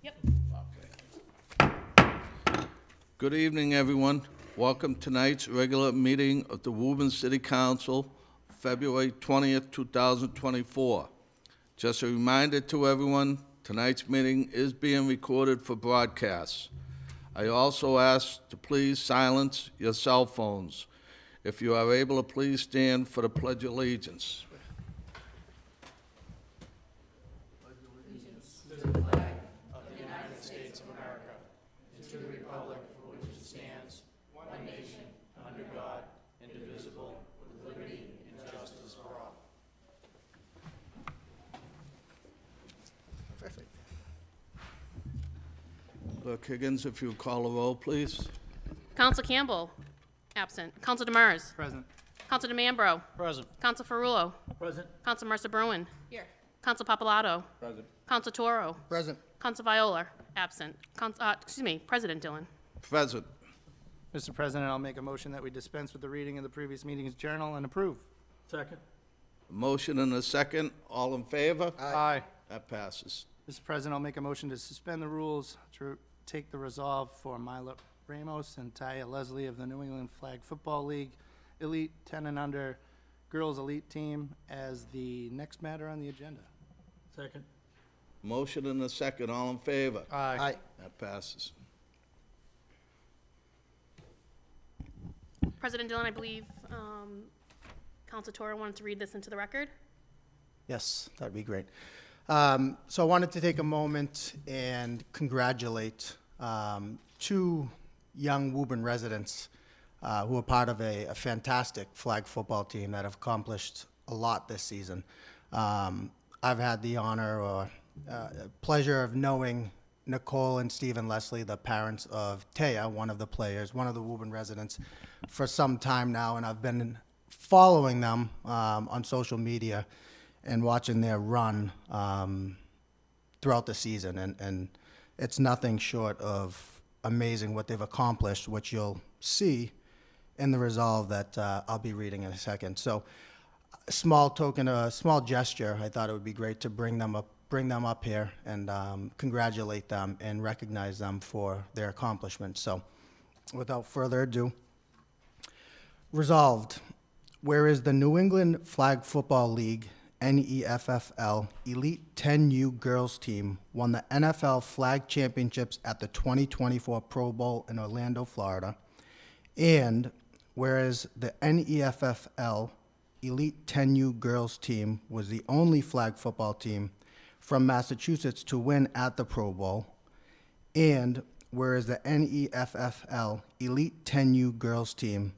Yep. Good evening, everyone. Welcome to tonight's regular meeting of the Woburn City Council, February 20th, 2024. Just a reminder to everyone, tonight's meeting is being recorded for broadcast. I also ask to please silence your cell phones. If you are able to please stand for the Pledge of Allegiance. Clerk Higgins, if you would call the roll, please. Counsel Campbell, absent. Counsel Demers. Present. Counsel DeMambro. Present. Counsel Ferrullo. Present. Counsel Mercer Bruin. Here. Counsel Papalato. Present. Counsel Toro. Present. Counsel Viola, absent. President Dillon. Present. Mr. President, I'll make a motion that we dispense with the reading of the previous meeting's journal and approve. Second. Motion and a second. All in favor? Aye. That passes. Mr. President, I'll make a motion to suspend the rules to take the resolve for Mila Ramos and Taya Leslie of the New England Flag Football League Elite 10 and Under Girls Elite Team as the next matter on the agenda. Second. Motion and a second. All in favor? Aye. That passes. President Dillon, I believe Counsel Toro wanted to read this into the record. Yes, that'd be great. So I wanted to take a moment and congratulate two young Woburn residents who are part of a fantastic flag football team that have accomplished a lot this season. I've had the honor or pleasure of knowing Nicole and Stephen Leslie, the parents of Taya, one of the players, one of the Woburn residents, for some time now, and I've been following them on social media and watching their run throughout the season, and it's nothing short of amazing what they've accomplished, which you'll see in the resolve that I'll be reading in a second. So, a small token, a small gesture. I thought it would be great to bring them up here and congratulate them and recognize them for their accomplishments. So, without further ado, resolved. Whereas the New England Flag Football League NEFFL Elite 10U girls team won the NFL Flag Championships at the 2024 Pro Bowl in Orlando, Florida. And whereas the NEFFL Elite 10U girls team was the only flag football team from Massachusetts to win at the Pro Bowl. And whereas the NEFFL Elite 10U girls team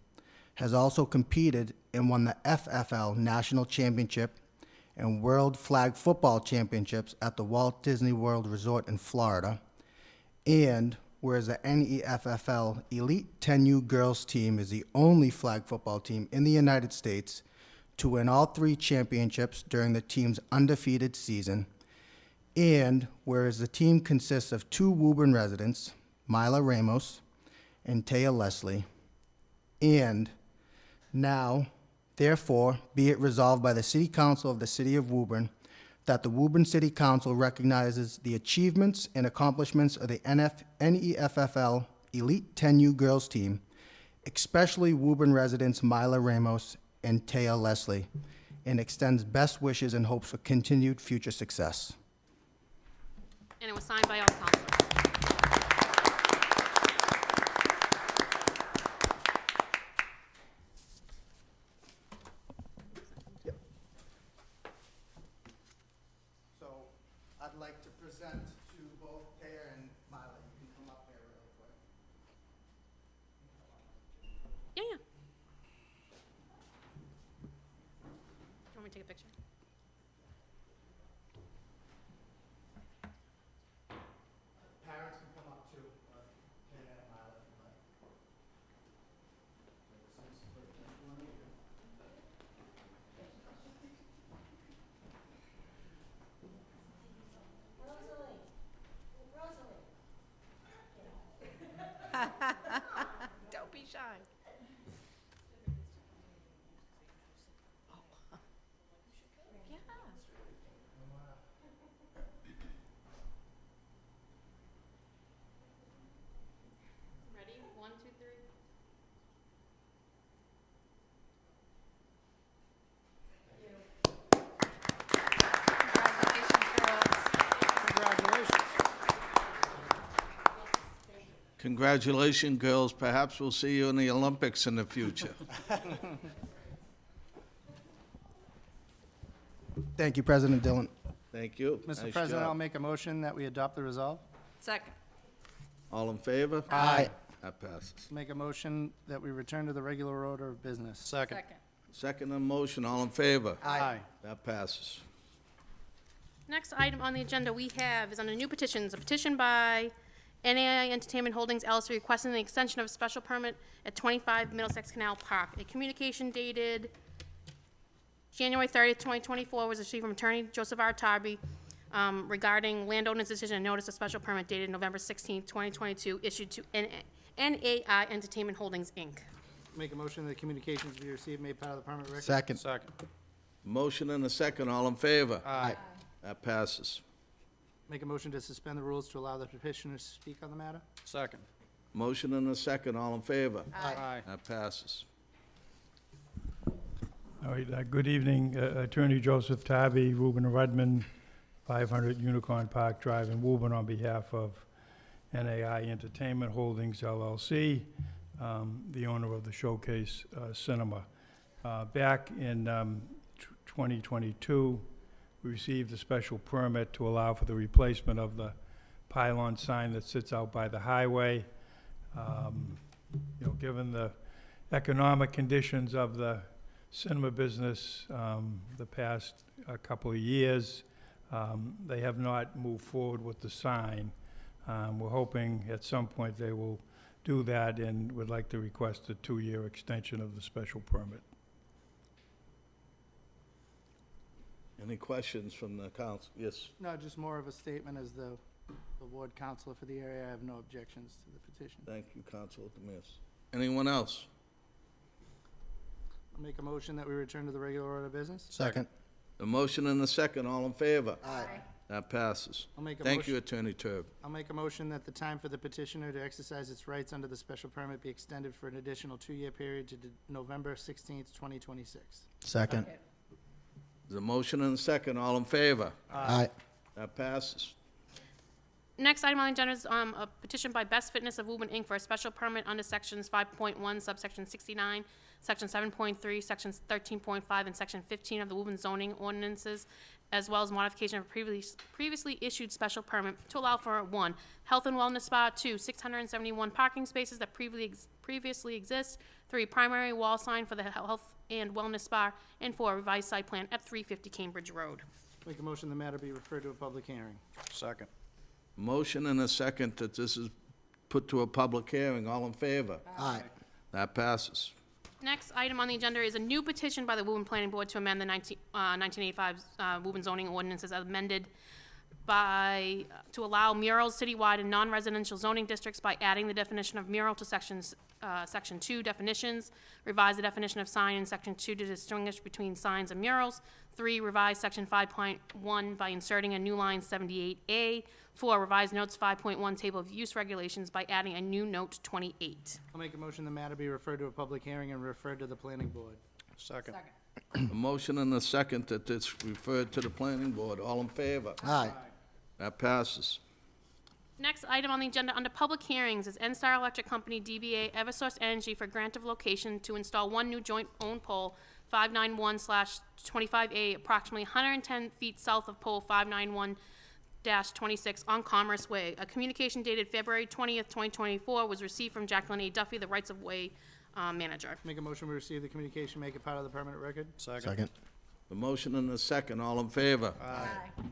has also competed and won the FFL National Championship and World Flag Football Championships at the Walt Disney World Resort in Florida. And whereas the NEFFL Elite 10U girls team is the only flag football team in the United States to win all three championships during the team's undefeated season. And whereas the team consists of two Woburn residents, Mila Ramos and Taya Leslie. And now, therefore, be it resolved by the City Council of the City of Woburn that the Woburn City Council recognizes the achievements and accomplishments of the NEFFL Elite 10U girls team, especially Woburn residents Mila Ramos and Taya Leslie, and extends best wishes and hopes for continued future success. And it was signed by all councilors. So I'd like to present to both Taya and Mila. You can come up here really quick. Yeah, yeah. You want me to take a picture? Parents can come up too, or Taya and Mila if you'd like. Don't be shy. Congratulations, girls. Perhaps we'll see you in the Olympics in the future. Thank you, President Dillon. Thank you. Mr. Nice President, job. I'll make a motion that we adopt the resolve. Second. All in favor? Aye. That passes. Make a motion that we return to the regular order of business. Second. Second on motion, all in favor? Aye. That passes. Next item on the agenda we have is under new petitions, a petition by NAI Entertainment Holdings LLC requesting the extension of a special permit at 25 Middlesex Canal Park. A communication dated January 30th, 2024 was received from Attorney Joseph R. Tarby regarding landowner's decision and notice of special permit dated November 16th, 2022, issued to NAI Entertainment Holdings, Inc. Make a motion that the communications be received, made part of the permanent record. Second. Second. Motion and a second, all in favor? Aye. That passes. Make a motion to suspend the rules to allow the petitioner to speak on the matter. Second. Motion and a second, all in favor? Aye. That passes. All right, good evening, Attorney Joseph Tabby, Reuben Rudman, 500 Unicorn Park Drive in Woburn, on behalf of NAI Entertainment Holdings LLC, the owner of the Showcase Cinema. Back in 2022, we received a special permit to allow for the replacement of the pylon sign that sits out by the highway. Given the economic conditions of the cinema business the past couple of years, they have not moved forward with the sign. We're hoping at some point they will do that and would like to request a 2-year extension of the special permit. Any questions from the council? Yes. No, just more of a statement as the ward counselor for the area. I have no objections to the petition. Thank you, Councilor Demis. Anyone else? I'll make a motion that we return to the regular order of business. Second. A motion and a second, all in favor? Aye. That passes. I'll make a Thank motion- you, Attorney Turb. I'll make a motion that the time for the petitioner to exercise its rights under the special permit be extended for an additional 2-year period to November 16th, 2026. Second. There's a motion and a second, all in favor? Aye. That passes. Next item on the agenda is a petition by Best Fitness of Woburn, Inc. for a special permit under sections 5.1, subsection 69, section 7.3, sections 13.5, and section 15 of the Woburn zoning ordinances, as well as modification of a previously issued special permit to allow for 1, health and wellness spa, 2, 671 parking spaces that previously exist, 3, primary wall sign for the health and wellness spa, and 4, revised site plan at 350 Cambridge Road. Make a motion the matter be referred to a public hearing. Second. Motion and a second that this is put to a public hearing, all in favor? Aye. That passes. Next item on the agenda is a new petition by the Woburn Planning Board to amend the 1985 Woburn zoning ordinances as amended to allow murals citywide in non-residential zoning districts by adding the definition of mural to section 2 definitions, revise the definition of sign in section 2 to distinguish between signs and murals, 3, revise section 5.1 by inserting a new line 78A, 4, revise notes 5.1 table of use regulations by adding a new note 28. I'll make a motion the matter be referred to a public hearing and referred to the planning board. Second. A motion and a second that this referred to the planning board, all in favor? Aye. That passes. Next item on the agenda under public hearings is NSTAR Electric Company, DBA Eversource Energy for grant of location to install 1 new joint-owned pole, 591/25A, approximately 110 feet south of pole 591-26 on Commerce Way. A communication dated February 20th, 2024 was received from Jacqueline A. Duffy, the rights-of-way manager. Make a motion we receive the communication, make it part of the permanent record. Second. A motion and a second, all in favor? Aye.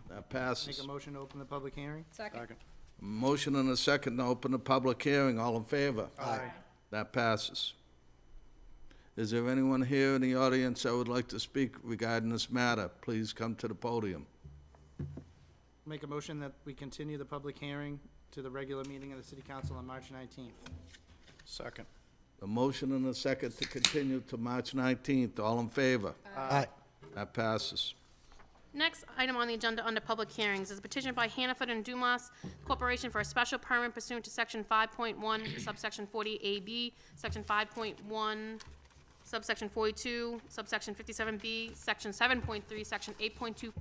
That Make passes. a motion to open the public hearing. Second. Motion and a second to open the public hearing, all in favor? Aye. That passes. Is there anyone here in the audience that would like to speak regarding this matter? Please come to the podium. Make a motion that we continue the public hearing to the regular meeting of the city council on March 19th. Second. A motion and a second to continue to March 19th, all in favor? Aye. That passes. Next item on the agenda under public hearings is a petition by Hannaford and Dumas Corporation for a special permit pursuant to section 5.1, subsection 40AB, section 5.1, subsection 42, subsection 57B, section 7.3, section 8.2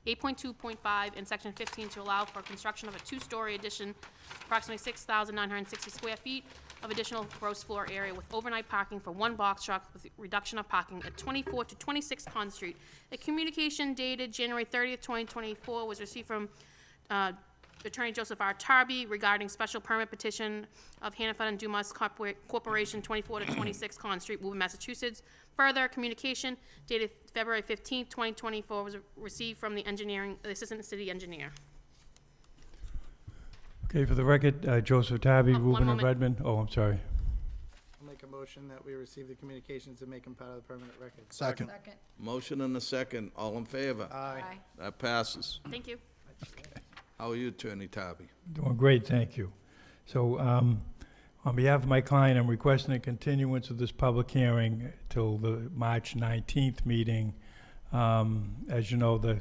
8.2.5, and Section 15 to allow for construction of a two-story addition, approximately 6,960 square feet of additional gross floor area with overnight parking for one box truck with reduction of parking at 24 to 26 Pond Street. A communication dated January 30th, 2024 was received from Attorney Joseph R. Tarby regarding special permit petition of Hannaford and Dumas Corporation, 24 to 26 Pond Street, Woburn, Massachusetts. Further communication dated February 15th, 2024 was received from the Assistant City Engineer. Okay, for the record, Joseph Tabby, One Woburn and moment. Redmond. Oh, I'm sorry. I'll make a motion that we receive the communications and make them part of the permanent record. Second. Second. Motion and a second. All in favor? Aye. That passes. Thank you. How are you, Attorney Tarby? Doing great, thank you. So, on behalf of my client, I'm requesting a continuance of this public hearing till the March 19th meeting. As you know, the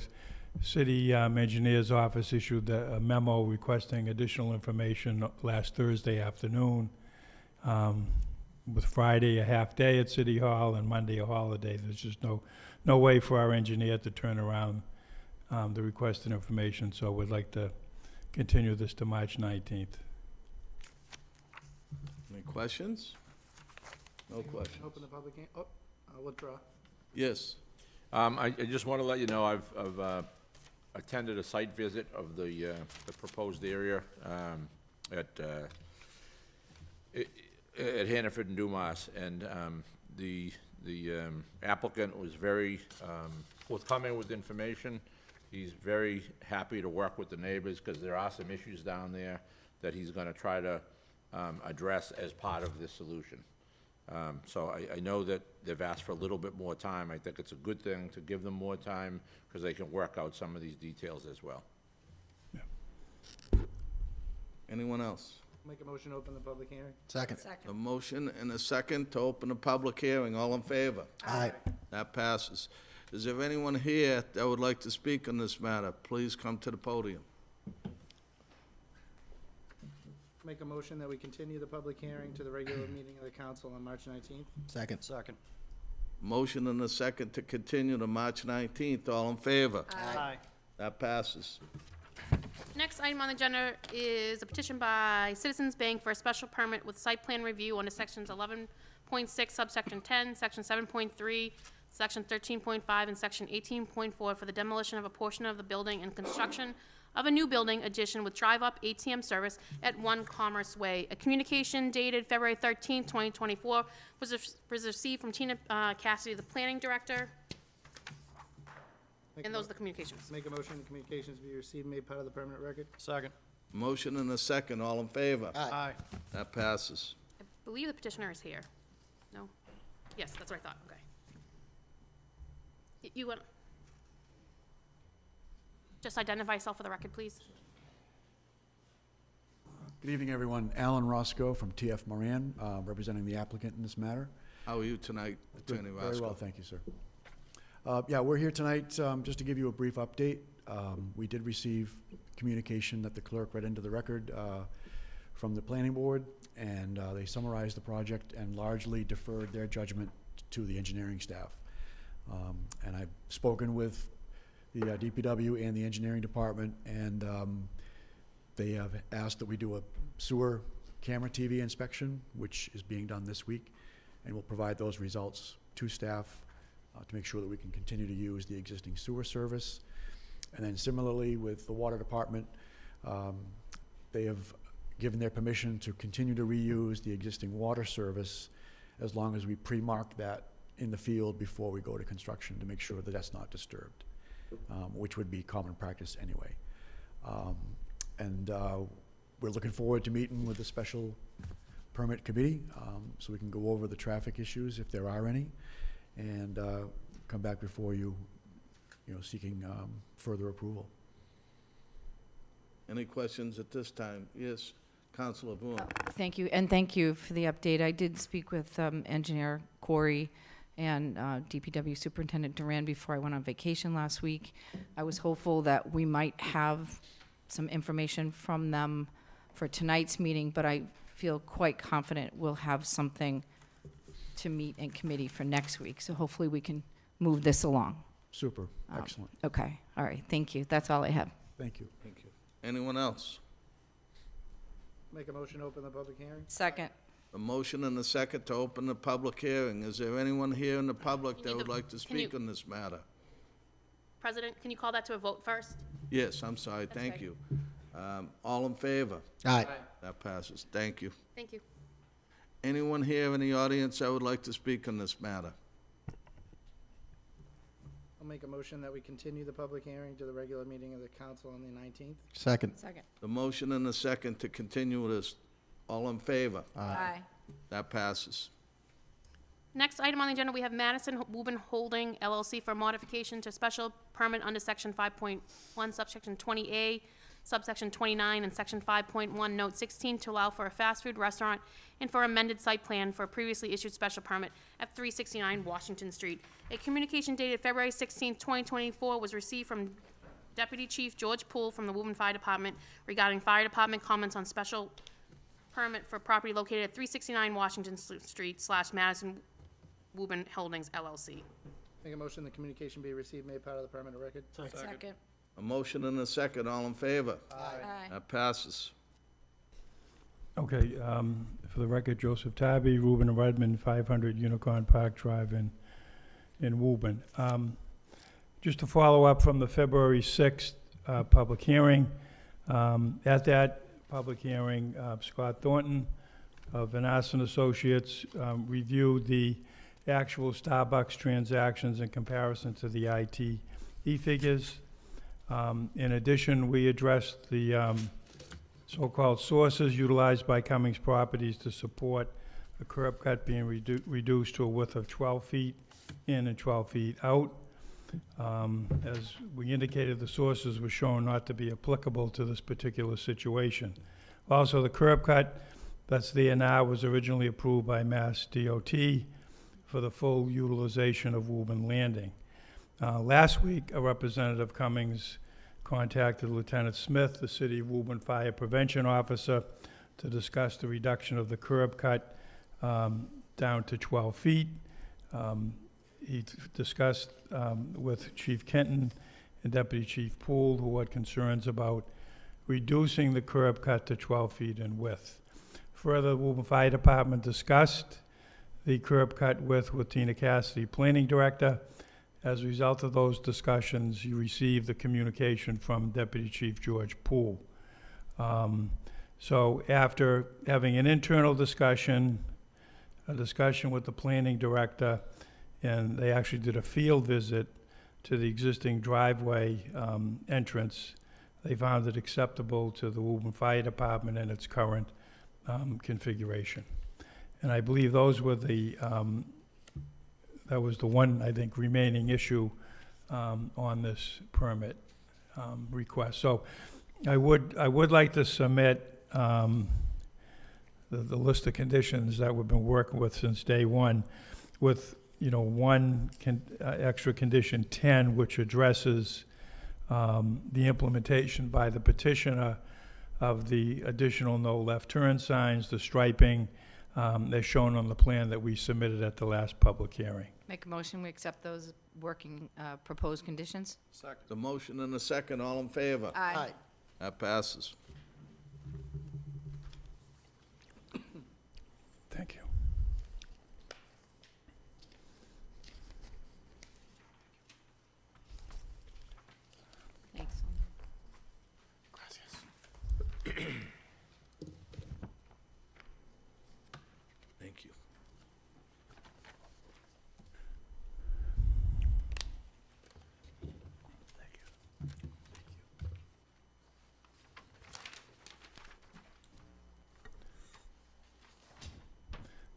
city engineer's office issued a memo requesting additional information last Thursday afternoon, with Friday a half-day at City Hall and Monday a holiday. There's just no way for our engineer to turn around the requested information, so we'd like to continue this to March 19th. Any questions? No questions. Open the public hearing. Oh, I'll withdraw. Yes. I just want to let you know, I've attended a site visit of the proposed area at Hannaford and Dumas, and the applicant was very forthcoming with information. He's very happy to work with the neighbors, because there are some issues down there that he's going to try to address as part of this solution. So I know that they've asked for a little bit more time. I think it's a good thing to give them more time, because they can work out some of these details as well. Anyone else? Make a motion to open the public hearing. Second. A motion and a second to open the public hearing. All in favor? Aye. That passes. Is there anyone here that would like to speak on this matter? Please come to the podium. Make a motion that we continue the public hearing to the regular meeting of the council on March 19th. Second. Second. Motion and a second to continue to March 19th. All in favor? Aye. That passes. Next item on the agenda is a petition by Citizens Bank for a special permit with site plan review under sections 11.6 subsection 10, section 7.3, section 13.5, and section 18.4 for the demolition of a portion of the building and construction of a new building addition with drive-up ATM service at 1 Commerce Way. A communication dated February 13th, 2024 was received from Tina Cassidy, the planning director, and those are the communications. Make a motion the communications be received and made part of the permanent record. Second. Motion and a second. All in favor? Aye. That passes. I believe the petitioner is here. No? Yes, that's what I thought, okay. You want, just identify yourself for the record, please. Good evening, everyone. Alan Roscoe from TF Moran, representing the applicant in this matter. How are you tonight, Attorney Roscoe? Very well, thank you, sir. Yeah, we're here tonight just to give you a brief update. We did receive communication that the clerk read into the record from the planning board, and they summarized the project and largely deferred their judgment to the engineering staff. And I've spoken with the DPW and the engineering department, and they have asked that we do a sewer camera TV inspection, which is being done this week, and we'll provide those results to staff to make sure that we can continue to use the existing sewer service. And then similarly with the water department, they have given their permission to continue to reuse the existing water service as long as we pre-mark that in the field before we go to construction to make sure that that's not disturbed, which would be common practice anyway. We're looking forward to meeting with the special permit committee so we can go over the traffic issues if there are any, and come back before you, seeking further approval. Any questions at this time? Yes, Councilor Boone. Thank you, and thank you for the update. I did speak with Engineer Corey and DPW Superintendent Duran before I went on vacation last week. I was hopeful that we might have some information from them for tonight's meeting, but I feel quite confident we'll have something to meet in committee for next week. So hopefully we can move this along. Super, excellent. Okay, all right, thank you. That's all I have. Thank you. Thank you. Anyone else? Make a motion to open the public hearing? Second. A motion and a second to open the public hearing. Is there anyone here in the public You that need would to- like to can you- speak on this matter? President, can you call that to a vote first? Yes, I'm sorry, thank okay. you. All in favor? Aye. That passes. Thank you. Thank you. Anyone here in the audience that would like to speak on this matter? I'll make a motion that we continue the public hearing to the regular meeting of the council on the 19th. Second. Second. The motion and the second to continue this. All in favor? Aye. That passes. Next item on the agenda, we have Madison Woburn Holding LLC for modification to special permit under section 5.1 subsection 20A, subsection 29, and section 5.1 note 16 to allow for a fast food restaurant and for amended site plan for a previously issued special permit at 369 Washington Street. A communication dated February 16, 2024 was received from Deputy Chief George Poole from the Woburn Fire Department regarding fire department comments on special permit for property located at 369 Washington Street / Madison Woburn Holdings LLC. Make a motion the communication be received, made part of the permanent record? Second. A motion and a second. All in favor? Aye. That passes. Okay, for the record, Joseph Tabby, Reuben and Redmond, 500 Unicorn Park Drive in Woburn. Just to follow up from the February 6th public hearing, at that public hearing, Scott Thornton of Vanasson Associates reviewed the actual Starbucks transactions in comparison to the ITE figures. In addition, we addressed the so-called sources utilized by Cummings Properties to support a curb cut being reduced to a width of 12 feet in and 12 feet out. As we indicated, the sources were shown not to be applicable to this particular situation. Also, the curb cut that's there now was originally approved by Mass DOT for the full utilization of Woburn Landing. Last week, a representative of Cummings contacted Lieutenant Smith, the City of Woburn Fire Prevention Officer, to discuss the reduction of the curb cut down to 12 feet. He discussed with Chief Kenton and Deputy Chief Poole, who had concerns about reducing the curb cut to 12 feet in width. Further, the Woburn Fire Department discussed the curb cut width with Tina Cassidy, Planning Director. As a result of those discussions, you received the communication from Deputy Chief George Poole. So after having an internal discussion, a discussion with the Planning Director, and they actually did a field visit to the existing driveway entrance, they found it acceptable to the Woburn Fire Department in its current configuration. And I believe those were the, that was the one, I think, remaining issue on this permit request. So I would like to submit the list of conditions that we've been working with since day one, with, you know, one extra condition 10, which addresses the implementation by the petitioner of the additional no left turn signs, the striping, they're shown on the plan that we submitted at the last public hearing. Make a motion, we accept those working, proposed conditions? Second. The motion and the second. All in favor? Aye. That passes. Thank you. Thanks. Thank you.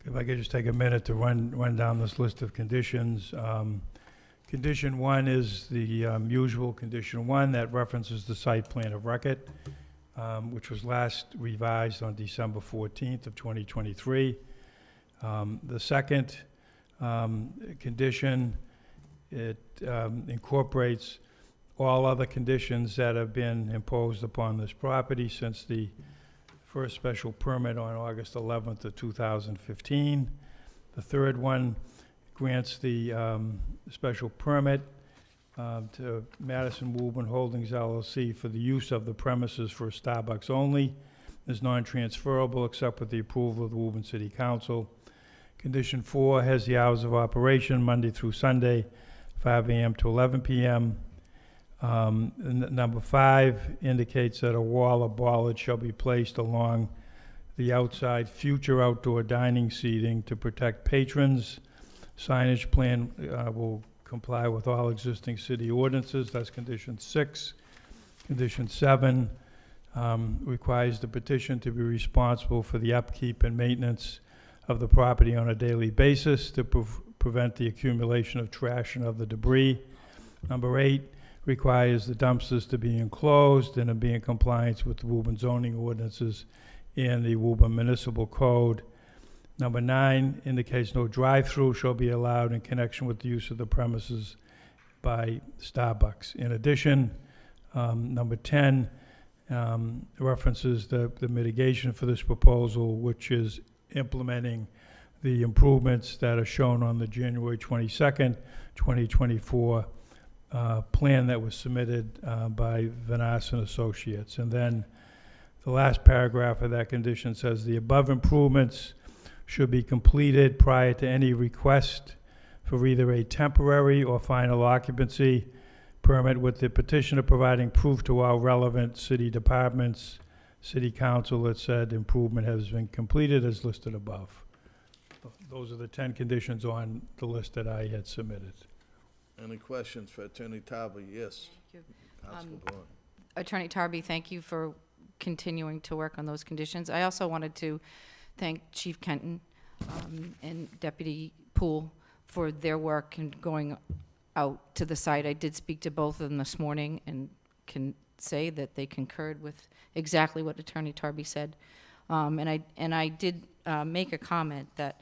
If I could just take a minute to run down this list of conditions. Condition 1 is the usual condition 1 that references the site plan of record, which was last revised on December 14th of 2023. The second condition, it incorporates all other conditions that have been imposed upon this property since the first special permit on August 11th of 2015. The third one grants the special permit to Madison Woburn Holdings LLC for the use of the premises for Starbucks only. Is non-transferable except with the approval of the Woburn City Council. Condition 4 has the hours of operation Monday through Sunday, 5 a.m. to 11 p.m. Number 5 indicates that a wall or bollard shall be placed along the outside future outdoor dining seating to protect patrons. Signage plan will comply with all existing city ordinances. That's condition 6. Condition 7 requires the petition to be responsible for the upkeep and maintenance of the property on a daily basis to prevent the accumulation of trash and other debris. Number 8 requires the dumpsters to be enclosed and to be in compliance with the Woburn zoning ordinances and the Woburn Municipal Code. Number 9 indicates no drive-through shall be allowed in connection with the use of the premises by Starbucks. In addition, number 10 references the mitigation for this proposal, which is implementing the improvements that are shown on the January 22nd, 2024 plan that was submitted by Vanass and Associates. And then the last paragraph of that condition says the above improvements should be completed prior to any request for either a temporary or final occupancy permit, with the petitioner providing proof to all relevant city departments, city council that said improvement has been completed as listed above. Those are the 10 conditions on the list that I had submitted. Any questions for Attorney Tarby? Yes. Thank you. Councilor Vaughn. Attorney Tarby, thank you for continuing to work on those conditions. I also wanted to thank Chief Kenton and Deputy Poole for their work in going out to the site. I did speak to both of them this morning and can say that they concurred with exactly what Attorney Tarby said. And I did make a comment that,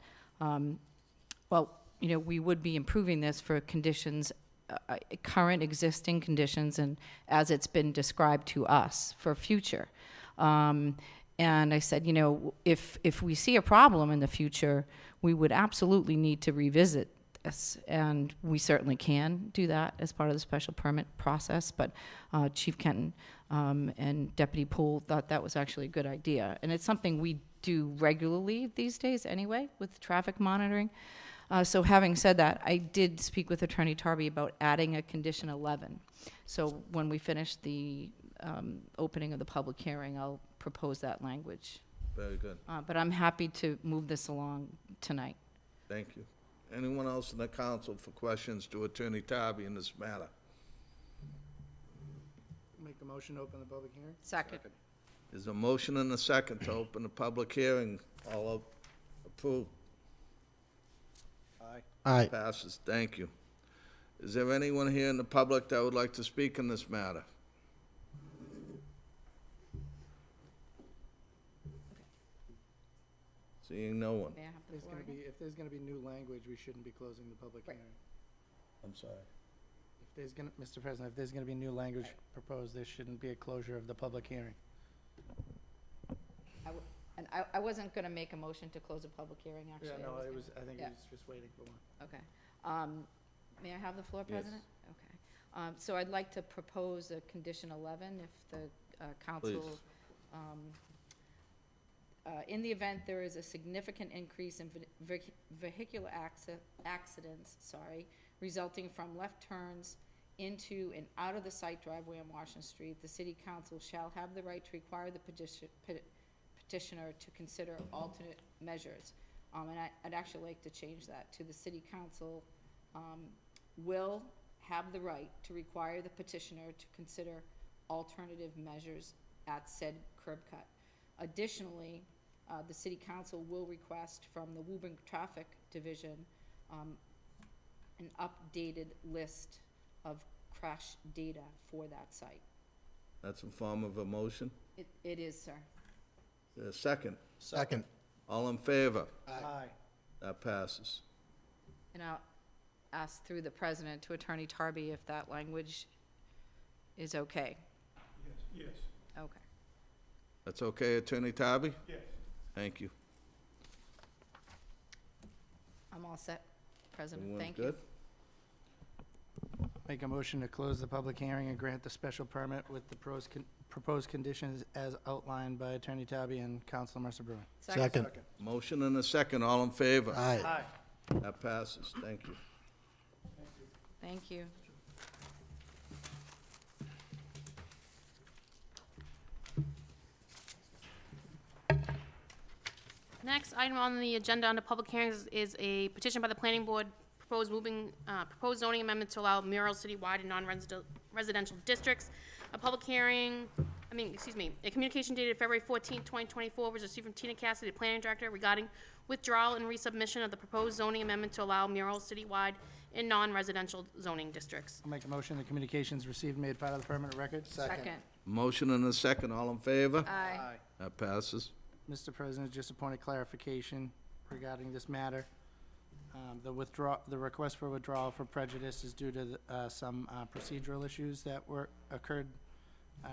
we would be improving this for conditions, current existing conditions, and as it's been described to us for future. And I said, if we see a problem in the future, we would absolutely need to revisit this, and we certainly can do that as part of the special permit process. But Chief Kenton and Deputy Poole thought that was actually a good idea, and it's something we do regularly these days anyway with traffic monitoring. So having said that, I did speak with Attorney Tarby about adding a condition 11. So when we finish the opening of the public hearing, I'll propose that language. Very good. But I'm happy to move this along tonight. Thank you. Anyone else in the council for questions to Attorney Tarby in this matter? Make a motion to open the public hearing? Second. There's a motion and a second to open the public hearing. All approved? Aye. Aye. Passes. Thank you. Is there anyone here in the public that would like to speak in this matter? Seeing no one. May I have the There's floor gonna again? be, if there's gonna be new language, we shouldn't be closing the public Right. hearing. I'm sorry. If there's gonna, Mr. President, if there's gonna be new language proposed, there shouldn't be a closure of the public hearing. And I wasn't going to make a motion to close a public hearing, actually. Yeah, no, I it was, I think yeah. it was just waiting for one. Okay. May I have the floor, Yes. President? Okay. So I'd like to propose a condition 11 if the council, in the event there is a significant increase in vehicular accidents, resulting from left turns into and out of the site driveway on Washington Street, the city council shall have the right to require the petitioner to consider alternate measures. And I'd actually like to change that to the city council will have the right to require the petitioner to consider alternative measures at said curb cut. Additionally, the city council will request from the Woburn Traffic Division an updated list of crash data for that site. That's in form of a motion? It is, sir. A second? Second. All in favor? Aye. That passes. And I'll ask through the president to Attorney Tarby if that language is okay. Yes. Okay. That's okay, Attorney Tarby? Yes. Thank you. I'm all set, President. Everyone's Thank you. good? Make a motion to close the public hearing and grant the special permit with the proposed conditions as outlined by Attorney Tabby and Councilor Mercer Bruin. Second. Motion and a second, all in favor? Aye. That passes, thank you. Thank you. Next item on the agenda under public hearings is a petition by the planning board proposed zoning amendment to allow murals citywide in non-residential districts. A public hearing, a communication dated February 14, 2024 was received from Tina Cassidy, the planning director, regarding withdrawal and resubmission of the proposed zoning amendment to allow murals citywide in non-residential zoning districts. I'll make a motion the communications received made part of the permanent record. Second. Motion and a second, all in favor? Aye. That passes. Mr. President, just a point of clarification regarding this matter. The request for withdrawal for prejudice is due to some procedural issues that occurred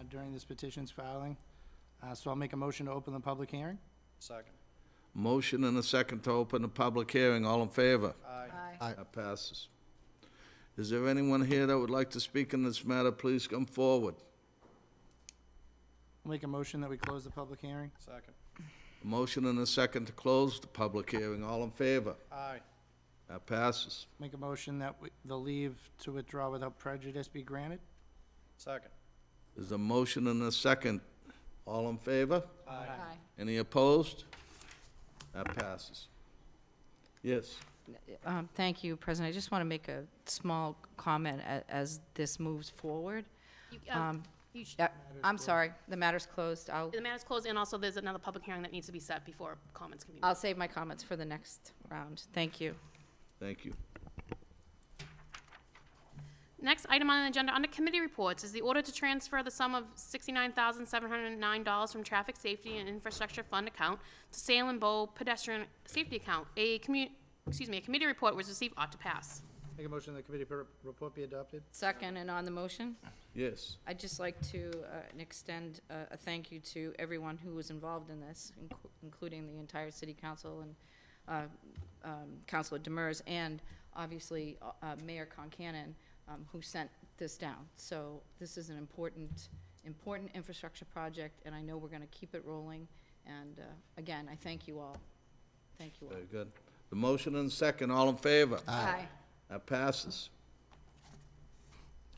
during this petition's filing. So I'll make a motion to open the public hearing. Second. Motion and a second to open the public hearing, all in favor? Aye. Aye. That passes. Is there anyone here that would like to speak in this matter? Please come forward. I'll make a motion that we close the public hearing. Second. Motion and a second to close the public hearing, all in favor? Aye. That passes. Make a motion that the leave to withdraw without prejudice be granted. Second. There's a motion and a second, all in favor? Aye. Any opposed? That passes. Yes. Thank you, President. I just want to make a small comment as this moves forward. I'm sorry, the matter's closed. The matter's closed, and also there's another public hearing that needs to be set before comments can be made. I'll save my comments for the next round. Thank you. Thank you. Next item on the agenda, under committee reports, is the order to transfer the sum of $69,709 from Traffic Safety and Infrastructure Fund account to Salem Bow Pedestrian Safety account. A committee report was received, ought to pass. Make a motion the committee report be adopted. Second, and on the motion, Yes. I'd just like to extend a thank you to everyone who was involved in this, including the entire city council and Councilor Demers, and obviously Mayor Concanon, who sent this down. So this is an important infrastructure project, and I know we're going to keep it rolling. And again, I thank you all. Thank you all. Very good. The motion and second, all in favor? Aye. That passes.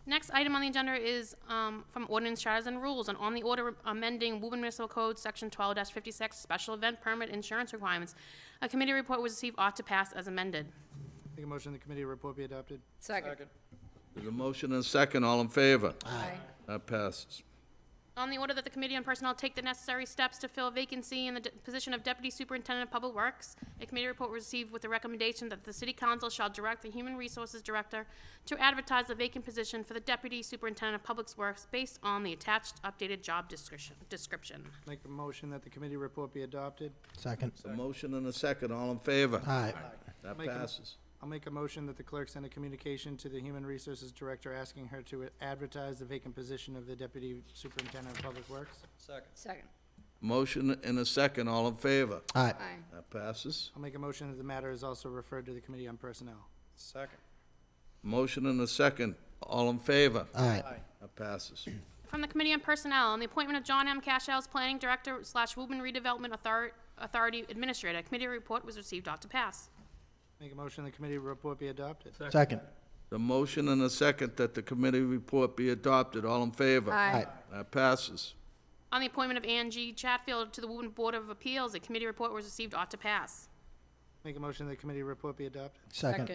Next item on the agenda is from Ordinance Charters and Rules, and on the order amending Woburn Municipal Code, Section 12-56, Special Event Permit Insurance Requirements. A committee report was received, ought to pass as amended. Make a motion the committee report be adopted. Second. There's a motion and second, all in favor? Aye. That passes. On the order that the Committee on Personnel take the necessary steps to fill a vacancy in the position of Deputy Superintendent of Public Works, a committee report was received with the recommendation that the City Council shall direct the Human Resources Director to advertise the vacant position for the Deputy Superintendent of Public Works based on the attached updated job description. Make a motion that the committee report be adopted. Second. A motion and a second, all in favor? Aye. That Make a- passes. I'll make a motion that the clerk send a communication to the Human Resources Director asking her to advertise the vacant position of the Deputy Superintendent of Public Works. Second. Motion and a second, all in favor? Aye. Aye. That passes. I'll make a motion that the matter is also referred to the Committee on Personnel. Second. Motion and a second, all in favor? Aye. That passes. From the Committee on Personnel, on the appointment of John M. Cashel as Planning Director / Woburn Redevelopment Authority Administrator, a committee report was received, ought to pass. Make a motion the committee report be adopted. Second. The motion and a second that the committee report be adopted, all in favor? Aye. That passes. On the appointment of Angie Chatfield to the Woburn Board of Appeals, a committee report was received, ought to pass. Make a motion the committee report be adopted. Second.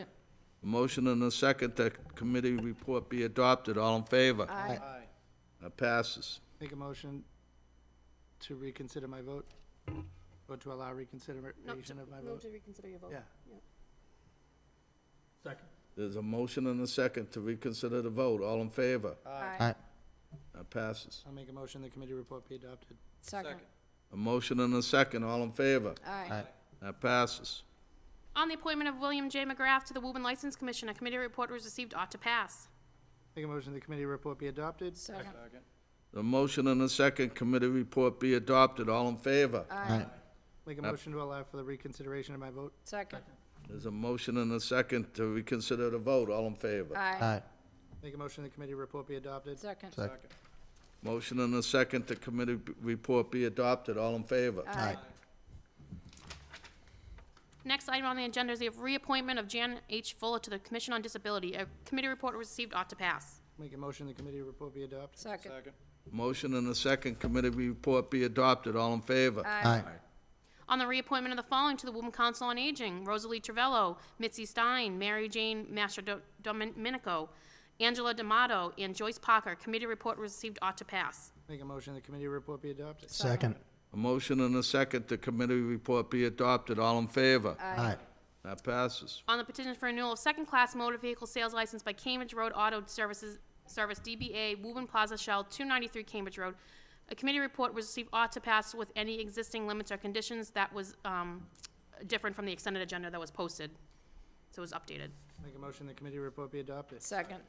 The motion and a second that committee report be adopted, all in favor? Aye. Aye. That passes. Make a motion to reconsider my vote, or to allow reconsideration of my vote. to reconsider your vote. Yeah. There's a motion and a second to reconsider the vote, all in favor? Aye. That passes. I'll make a motion the committee report be adopted. Second. A motion and a second, all in favor? Aye. That passes. On the appointment of William J. McGrath to the Woburn License Commission, a committee report was received, ought to pass. Make a motion the committee report be adopted. Second. Second. The motion and a second committee report be adopted, all in favor? Aye. Make a motion to allow for the reconsideration of my vote. Second. There's a motion and a second to reconsider the vote, all in favor? Aye. Aye. Make a motion the committee report be adopted. Second. Second. Motion and a second, the committee report be adopted. All in favor? Aye. Next item on the agenda is the reappointment of Jan H. Fuller to the Commission on Disability. A committee report received ought to pass. Make a motion the committee report be adopted. Second. Second. Motion and a second, committee report be adopted. All in favor? Aye. On the reappointment of the following to the Woburn Council on Aging: Rosalie Travello, Mitzi Stein, Mary Jane Domenico, Angela D'Amato, and Joyce Parker. Committee report received ought to pass. Make a motion the committee report be adopted. Second. A motion and a second, the committee report be adopted. All in favor? Aye. That passes. On the petition for renewal of second-class motor vehicle sales license by Cambridge Road Auto Service DBA Woburn Plaza Shell, 293 Cambridge Road, a committee report was received ought to pass with any existing limits or conditions that was different from the extended agenda that was posted. So it was updated. Make a motion the committee report be adopted. Second.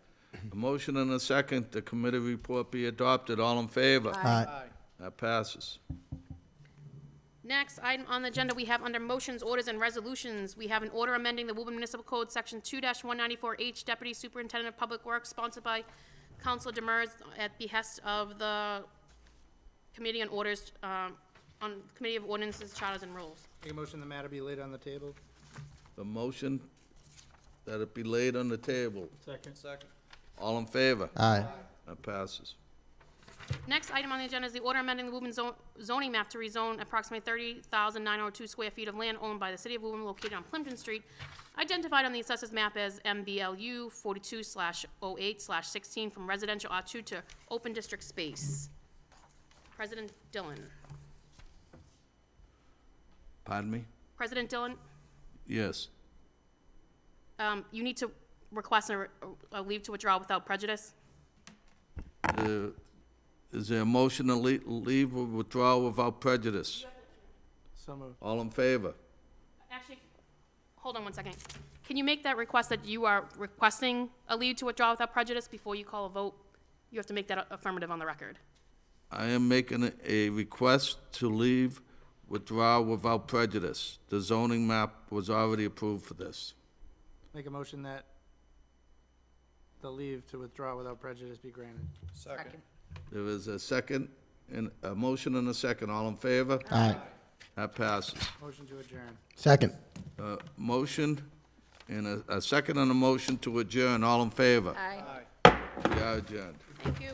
A motion and a second, the committee report be adopted. All in favor? Aye. That passes. Next item on the agenda, we have under motions, orders, and resolutions, we have an order amending the Woburn Municipal Code, Section 2-194H, Deputy Superintendent of Public Works, sponsored by Councilor Demers at behest of the Committee on Orders, on Committee of Ordinances, Charters, and Rules. Make a motion the matter be laid on the table. The motion that it be laid on the table. Second. Second. All in favor? Aye. That passes. Next item on the agenda is the order amending the Woburn zoning map to rezone approximately 30,902 square feet of land owned by the city of Woburn located on Plimpton Street, identified on the assessors map as MBLU 42/08/16 from residential R2 to open district space. President Dillon. Pardon me? President Dillon, Yes. you need to request a leave to withdraw without prejudice. Is there a motion to leave or withdraw without prejudice? So moved. All in favor? Actually, hold on one second. Can you make that request that you are requesting a leave to withdraw without prejudice before you call a vote? You have to make that affirmative on the record. I am making a request to leave, withdraw without prejudice. The zoning map was already approved for this. Make a motion that the leave to withdraw without prejudice be granted. Second. There is a second, and a motion and a second. All in favor? Aye. That passes. Motion to adjourn. Second. Motion and a second on the motion to adjourn. All in favor? Aye. Aye. We are adjourned. Thank you.